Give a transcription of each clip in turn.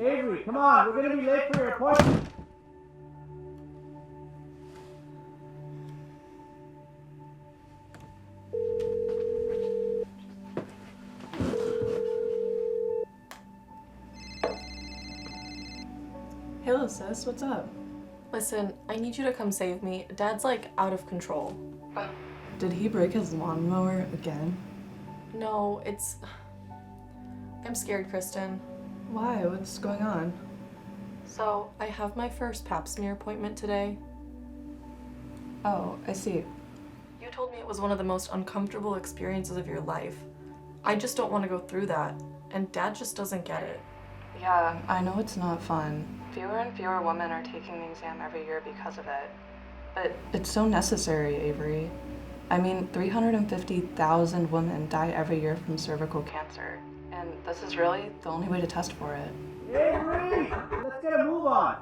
Avery, come on, we're gonna be late for your appointment. Hello, sis. What's up? Listen, I need you to come save me. Dad's like out of control. Did he break his lawnmower again? No, I'm scared, Kristen. Why? What's going on? So, I have my first pap smear appointment today. Oh, I see. You told me it was one of the most uncomfortable experiences of your life. I just don't want to go through that, and Dad just doesn't get it. Yeah, I know it's not fun. Fewer and fewer women are taking the exam every year because of it. But it's so necessary, Avery. I mean, 350,000 women die every year from cervical cancer, and this is really the only way to test for it. Avery, let's get a move on.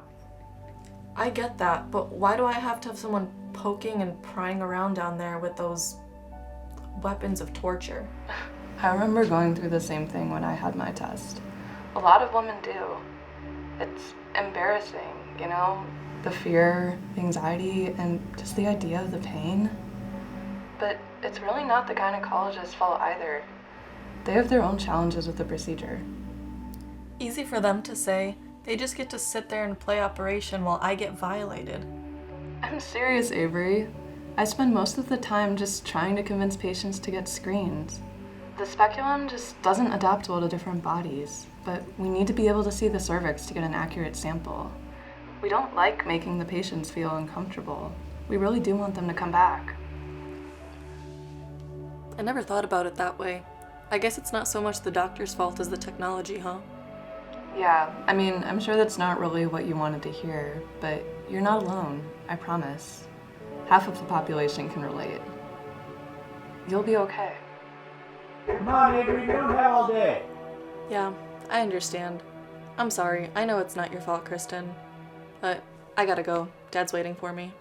I get that, but why do I have to have someone poking and prying around down there with those weapons of torture? I remember going through the same thing when I had my test. A lot of women do. It's embarrassing, you know? The fear, the anxiety, and just the idea of the pain. But it's really not the gynecologist's fault either. They have their own challenges with the procedure. Easy for them to say. They just get to sit there and play operation while I get violated. I'm serious, Avery. I spend most of the time just trying to convince patients to get screened. The speculum just doesn't adapt well to different bodies, but we need to be able to see the cervix to get an accurate sample. We don't like making the patients feel uncomfortable. We really do want them to come back. I never thought about it that way. I guess it's not so much the doctor's fault as the technology, huh? Yeah, I mean, I'm sure that's not really what you wanted to hear, but you're not alone, I promise. Half of the population can relate. You'll be okay. Come on, Avery, we don't have all day. Yeah, I understand. I'm sorry. I know it's not your fault, Kristen. But I gotta go. Dad's waiting for me.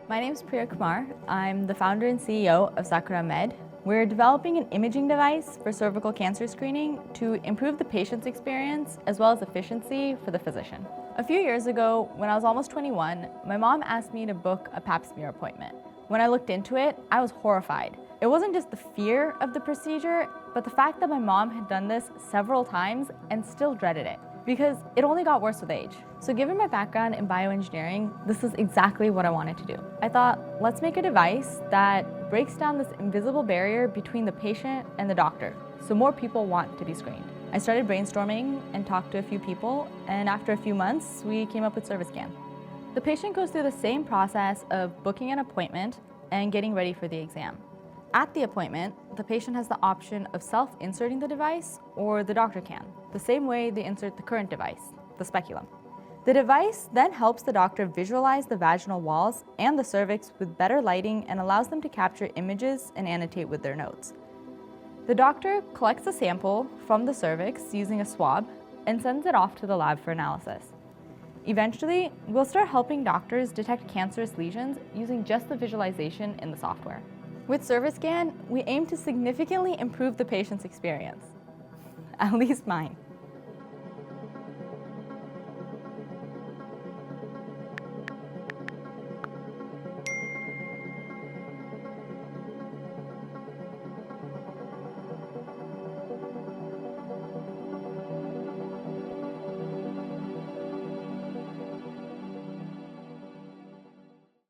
My name is Priya Kumar. I'm the founder and CEO of SakuraMed. We're developing an imaging device for cervical cancer screening to improve the patient's experience as well as efficiency for the physician. A few years ago, when I was almost 21, my mom asked me to book a pap smear appointment. When I looked into it, I was horrified. It wasn't just the fear of the procedure, but the fact that my mom had done this several times and still dreaded it, because it only got worse with age. So given my background in bioengineering, this is exactly what I wanted to do. I thought, let's make a device that breaks down this invisible barrier between the patient and the doctor, so more people want to be screened. I started brainstorming and talked to a few people, and after a few months, we came up with CervixScan. The patient goes through the same process of booking an appointment and getting ready for the exam. At the appointment, the patient has the option of self-inserting the device, or the doctor can, the same way they insert the current device, the speculum. The device then helps the doctor visualize the vaginal walls and the cervix with better lighting and allows them to capture images and annotate with their notes. The doctor collects a sample from the cervix using a swab and sends it off to the lab for analysis. Eventually, we'll start helping doctors detect cancerous lesions using just the visualization in the software. With CervixScan, we aim to significantly improve the patient's experience. At least mine.